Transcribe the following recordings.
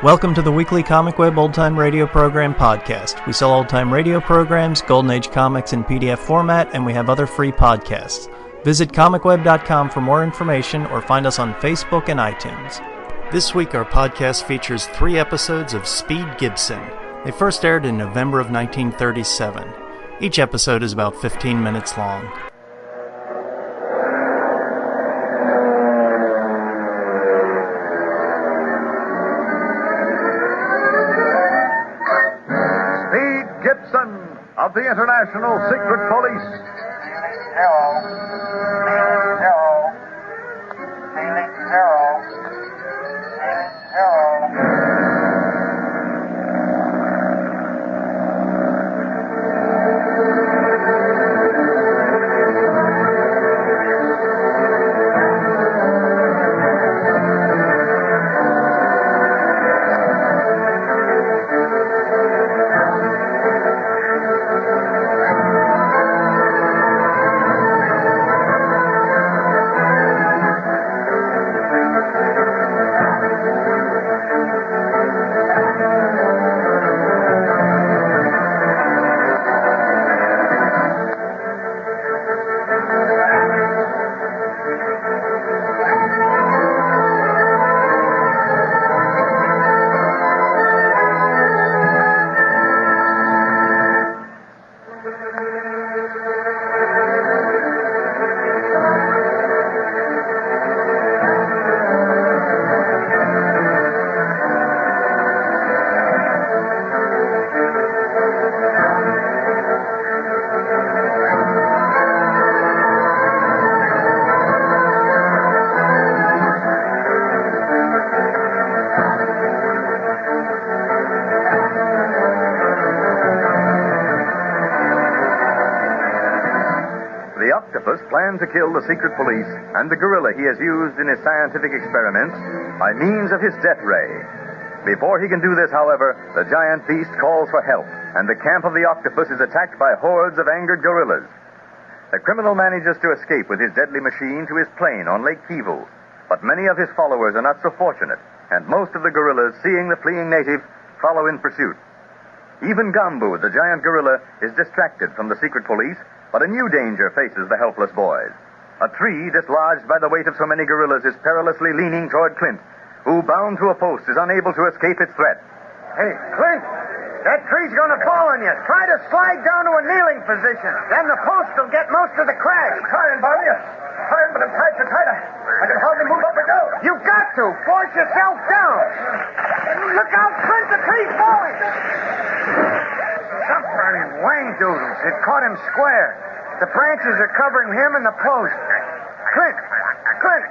Welcome to the weekly Comic Web Old Time Radio Program podcast. We sell old time radio programs, Golden Age comics in PDF format, and we have other free podcasts. Visit comicweb.com for more information or find us on Facebook and iTunes. This week our podcast features 3 episodes of Speed Gibson. They first aired in November of 1937. Each episode is about 15 minutes long. Of the International Secret Police. Hello. Feeling Planned to kill the secret police and the gorilla he has used in his scientific experiments by means of his death ray. Before he can do this, however, the giant beast calls for help, and the camp of the octopus is attacked by hordes of angered gorillas. The criminal manages to escape with his deadly machine to his plane on Lake Kivu, but many of his followers are not so fortunate, and most of the gorillas, seeing the fleeing native, follow in pursuit. Even Gambu, the giant gorilla, is distracted from the secret police, but a new danger faces the helpless boys. A tree dislodged by the weight of so many gorillas is perilously leaning toward Clint, who, bound to a post, is unable to escape its threat. Hey, Clint, that tree's going to fall on you. Try to slide down to a kneeling position. Then the post will get most of the crash. I'm trying, Barney. I'm trying, but I'm tied so tight I can hardly move up or down. You've got to. Force yourself down. Look out, Clint, the tree's falling. Suffering wang doodles. It caught him square. The branches are covering him and the post. Clint,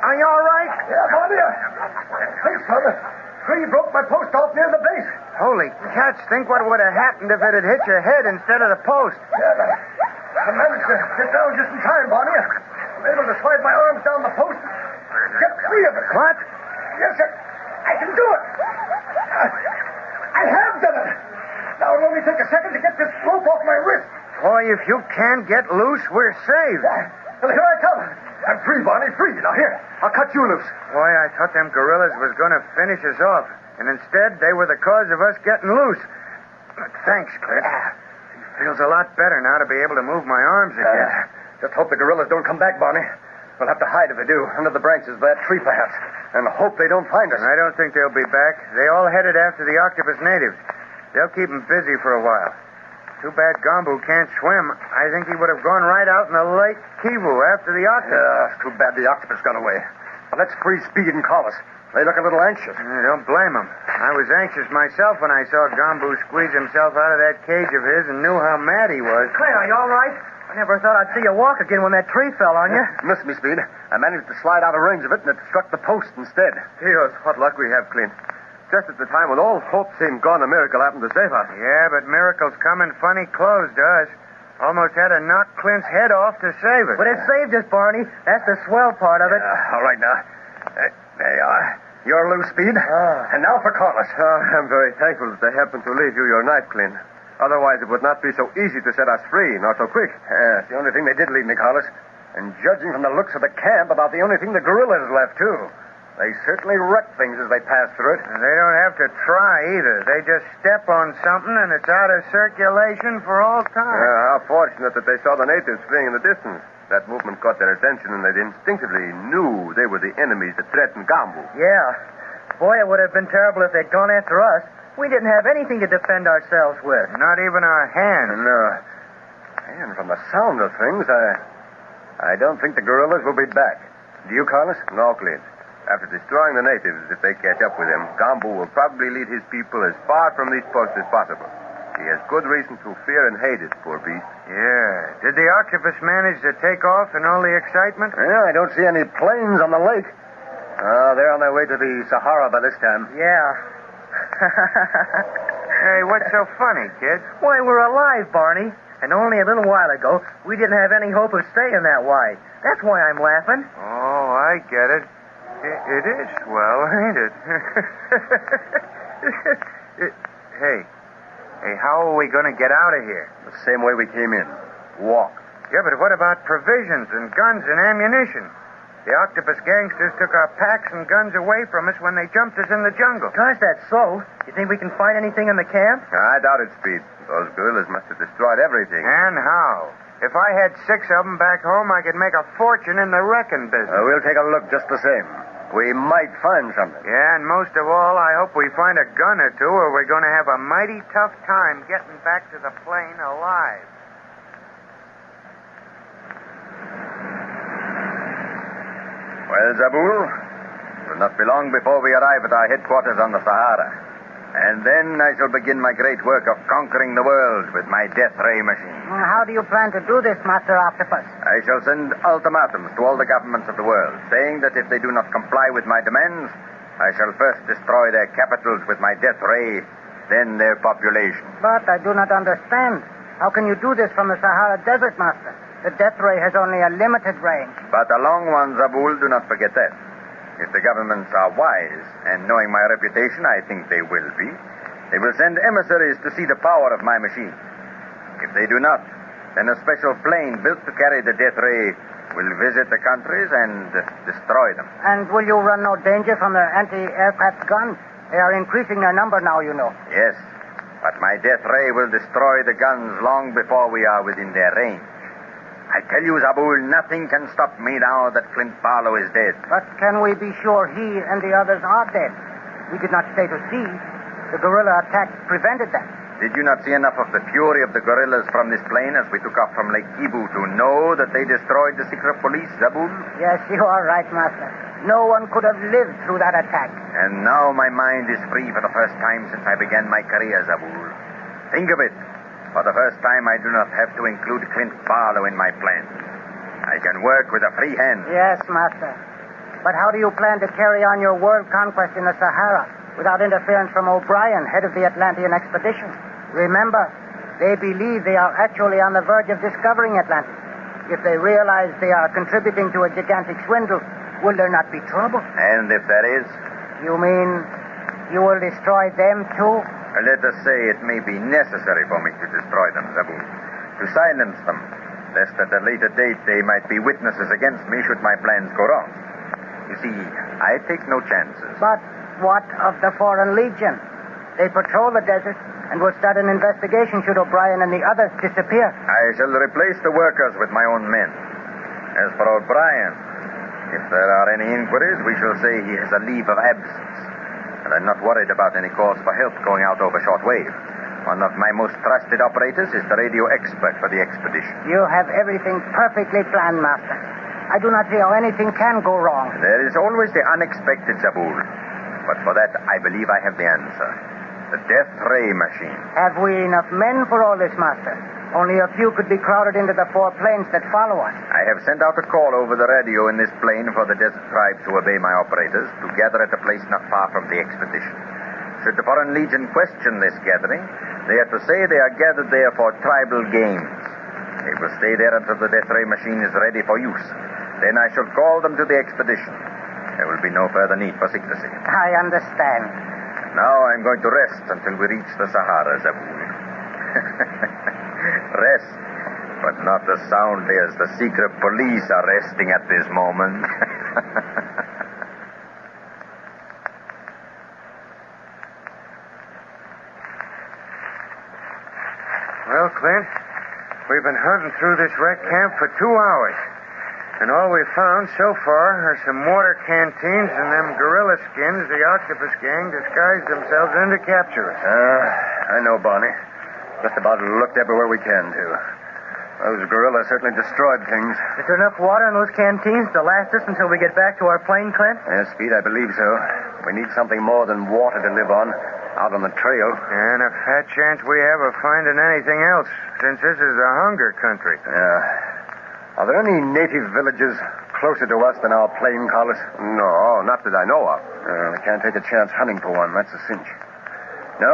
are you all right? Yeah, Barney. Thanks, brother. Tree broke my post off near the base. Holy cats, think what would have happened if it had hit your head instead of the post. Yeah, I managed to get down just in time, Barney. I'm able to slide my arms down the post and get free of it. What? Yes, sir. I can do it. I have done it. Now it'll only take a second to get this rope off my wrist. Boy, if you can get loose, we're saved. Well, here I come. I'm free, Barney, free. Now, here, I'll cut you loose. Boy, I thought them gorillas was going to finish us off. And instead, they were the cause of us getting loose. But thanks, Clint. It feels a lot better now to be able to move my arms again. Just hope the gorillas don't come back, Barney. We'll have to hide if they do, under the branches of that tree, perhaps. And hope they don't find us. I don't think they'll be back. They all headed after the octopus natives. They'll keep them busy for a while. Too bad Gambu can't swim. I think he would have gone right out in the Lake Kivu after the octopus. Yeah, it's too bad the octopus got away. Well, let's free Speed and Collis. They look a little anxious. Don't blame them. I was anxious myself when I saw Gambu squeeze himself out of that cage of his and knew how mad he was. Clint, are you all right? I never thought I'd see you walk again when that tree fell on you. Missed me, Speed. I managed to slide out of range of it, and it struck the post instead. Dios, what luck we have, Clint. Just at the time when all hope seemed gone, a miracle happened to save us. Yeah, but miracles come in funny clothes to us. Almost had to knock Clint's head off to save us. But it saved us, Barney. That's the swell part of it. All right, now. There you are. You're loose, Speed. And now for Collis. I'm very thankful that they happened to leave you your knife, Clint. Otherwise, it would not be so easy to set us free, not so quick. Yes, the only thing they did leave me, Collis. And judging from the looks of the camp, about the only thing the gorillas left, too. They certainly wreck things as they pass through it. And they don't have to try either. They just step on something and it's out of circulation for all time. How fortunate that they saw the natives fleeing in the distance. That movement caught their attention and they instinctively knew they were the enemies that threatened Gambu. Yeah. Boy, it would have been terrible if they'd gone after us. We didn't have anything to defend ourselves with. Not even our hands. No. And from the sound of things, I don't think the guerrillas will be back. Do you, Carlos? No, Clint. After destroying the natives, if they catch up with him, Gambu will probably lead his people as far from these posts as possible. He has good reason to fear and hate it, poor beast. Yeah. Did the octopus manage to take off in all the excitement? Yeah, I don't see any planes on the lake. They're on their way to the Sahara by this time. Yeah. Hey, what's so funny, kid? Why, we're alive, Barney. And only a little while ago, we didn't have any hope of staying that way. That's why I'm laughing. Oh, I get it. It is swell, ain't it? Hey, how are we going to get out of here? The same way we came in. Walk. Yeah, but what about provisions and guns and ammunition? The octopus gangsters took our packs and guns away from us when they jumped us in the jungle. Gosh, that's so. You think we can find anything in the camp? I doubt it, Speed. Those guerrillas must have destroyed everything. And how? If I had 6 of them back home, I could make a fortune in the wrecking business. We'll take a look just the same. We might find something. Yeah, and most of all, I hope we find a gun or two, or we're going to have a mighty tough time getting back to the plane alive. Well, Zabul, it will not be long before we arrive at our headquarters on the Sahara. And then I shall begin my great work of conquering the world with my death ray machine. How do you plan to do this, Master Octopus? I shall send ultimatums to all the governments of the world, saying that if they do not comply with my demands, I shall first destroy their capitals with my death ray, then their population. But I do not understand. How can you do this from the Sahara Desert, Master? The death ray has only a limited range. But a long one, Zabul, do not forget that. If the governments are wise, and knowing my reputation, I think they will be, they will send emissaries to see the power of my machine. If they do not, then a special plane built to carry the death ray will visit the countries and destroy them. And will you run no danger from their anti-aircraft guns? They are increasing their number now, you know. Yes, but my death ray will destroy the guns long before we are within their range. I tell you, Zabul, nothing can stop me now that Clint Barlow is dead. But can we be sure he and the others are dead? We did not stay to see. The guerrilla attack prevented that. Did you not see enough of the fury of the guerrillas from this plane as we took off from Lake Kivu to know that they destroyed the secret police, Zabul? Yes, you are right, Master. No one could have lived through that attack. And now my mind is free for the first time since I began my career, Zabul. Think of it. For the first time, I do not have to include Clint Barlow in my plan. I can work with a free hand. Yes, Master. But how do you plan to carry on your world conquest in the Sahara without interference from O'Brien, head of the Atlantean expedition? Remember, they believe they are actually on the verge of discovering Atlantis. If they realize they are contributing to a gigantic swindle, will there not be trouble? And if there is? You mean you will destroy them, too? Let us say it may be necessary for me to destroy them, Zabul. To silence them, lest at a later date they might be witnesses against me should my plans go wrong. You see, I take no chances. But what of the Foreign Legion? They patrol the desert and will start an investigation should O'Brien and the others disappear. I shall replace the workers with my own men. As for O'Brien, if there are any inquiries, we shall say he has a leave of absence. And I'm not worried about any calls for help going out over shortwave. One of my most trusted operators is the radio expert for the expedition. You have everything perfectly planned, Master. I do not see how anything can go wrong. There is always the unexpected, Zabul. But for that, I believe I have the answer. The death ray machine. Have we enough men for all this, Master? Only a few could be crowded into the 4 planes that follow us. I have sent out a call over the radio in this plane for the desert tribes to obey my operators to gather at a place not far from the expedition. Should the Foreign Legion question this gathering, they are to say they are gathered there for tribal games. They will stay there until the death ray machine is ready for use. Then I shall call them to the expedition. There will be no further need for secrecy. I understand. Now I'm going to rest until we reach the Sahara, Zabul. Rest, but not as soundly as the secret police are resting at this moment. Well, Clint, we've been hunting through this wreck camp for 2 hours. And all we've found so far are some water canteens and them gorilla skins the octopus gang disguised themselves in to capture us. I know, Barney. Just about looked everywhere we can, too. Those gorillas certainly destroyed things. Is there enough water in those canteens to last us until we get back to our plane, Clint? Yes, Speed, I believe so. We need something more than water to live on, out on the trail. And a fat chance we have of finding anything else, since this is a hunger country. Yeah. Are there any native villages closer to us than our plane, Carlos? No, not that I know of. I can't take a chance hunting for one. That's a cinch. No,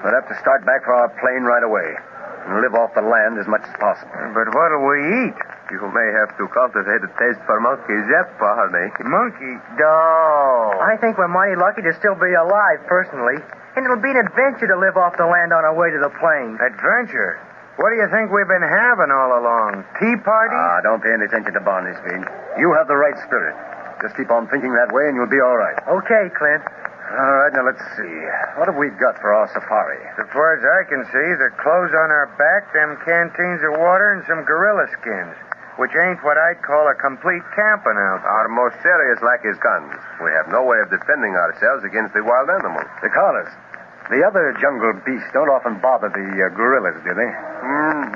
we'll have to start back for our plane right away and live off the land as much as possible. But what'll we eat? You may have to cultivate a taste for monkeys yet, Barney. Monkey? No. I think we're mighty lucky to still be alive, personally. And it'll be an adventure to live off the land on our way to the plane. Adventure? What do you think we've been having all along? Tea parties? Don't pay any attention to Barney, Speed. You have the right spirit. Just keep on thinking that way and you'll be all right. Okay, Clint. All right, now let's see. What have we got for our safari? As far as I can see, the clothes on our back, them canteens of water, and some gorilla skins, which ain't what I'd call a complete camping outfit. Our most serious lack is guns. We have no way of defending ourselves against the wild animals. Carlos, the other jungle beasts don't often bother the gorillas, do they?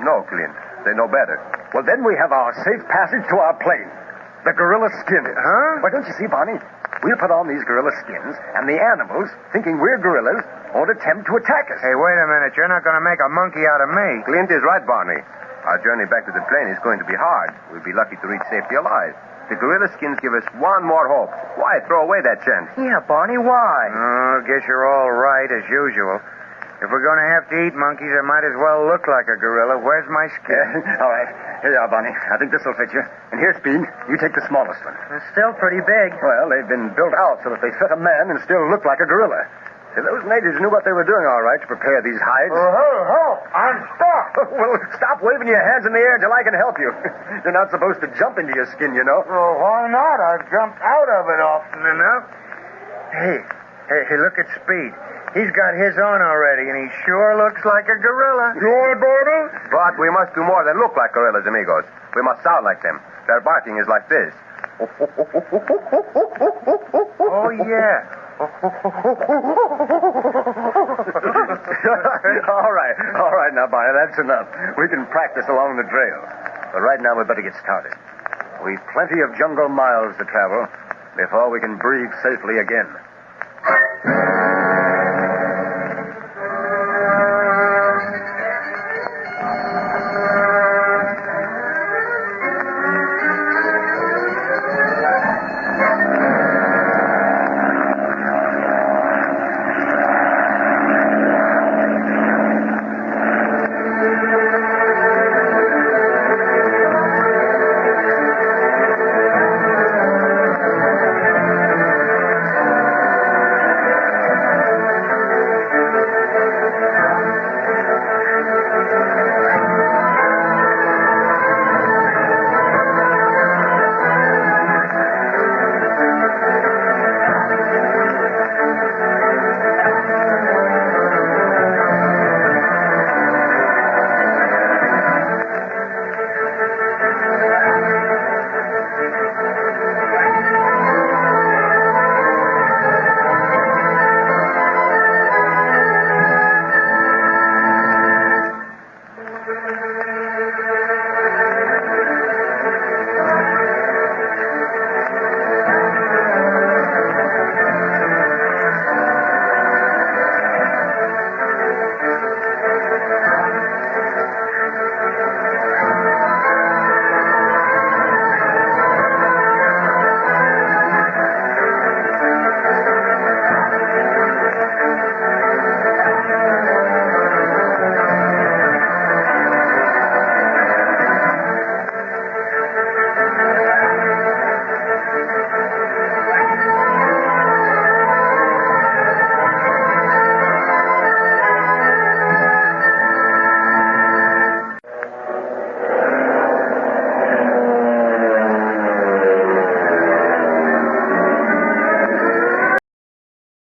No, Clint. They know better. Well, then we have our safe passage to our plane. The gorilla skins. Huh? Why, don't you see, Barney? We'll put on these gorilla skins, and the animals, thinking we're gorillas, won't attempt to attack us. Hey, wait a minute. You're not going to make a monkey out of me. Clint is right, Barney. Our journey back to the plane is going to be hard. We'll be lucky to reach safety alive. The gorilla skins give us one more hope. Why throw away that chance? Yeah, Barney, why? Oh, guess you're all right, as usual. If we're going to have to eat monkeys, I might as well look like a gorilla. Where's my skin? All right. Here you are, Barney. I think this will fit you. And here's Speed. You take the smallest one. It's still pretty big. Well, they've been built out so that they fit a man and still look like a gorilla. See, those natives knew what they were doing, all right, to prepare these hides. I'm stuck. Well, stop waving your hands in the air until I can help you. You're not supposed to jump into your skin, you know. Well, why not? I've jumped out of it often enough. Hey, look at Speed. He's got his on already, and he sure looks like a gorilla. You want to, Barney? But we must do more than look like gorillas, amigos. We must sound like them. Their barking is like this. Oh, yeah. All right now, Barney, that's enough. We can practice along the trail. But right now, we better get started. We've plenty of jungle miles to travel before we can breathe safely again.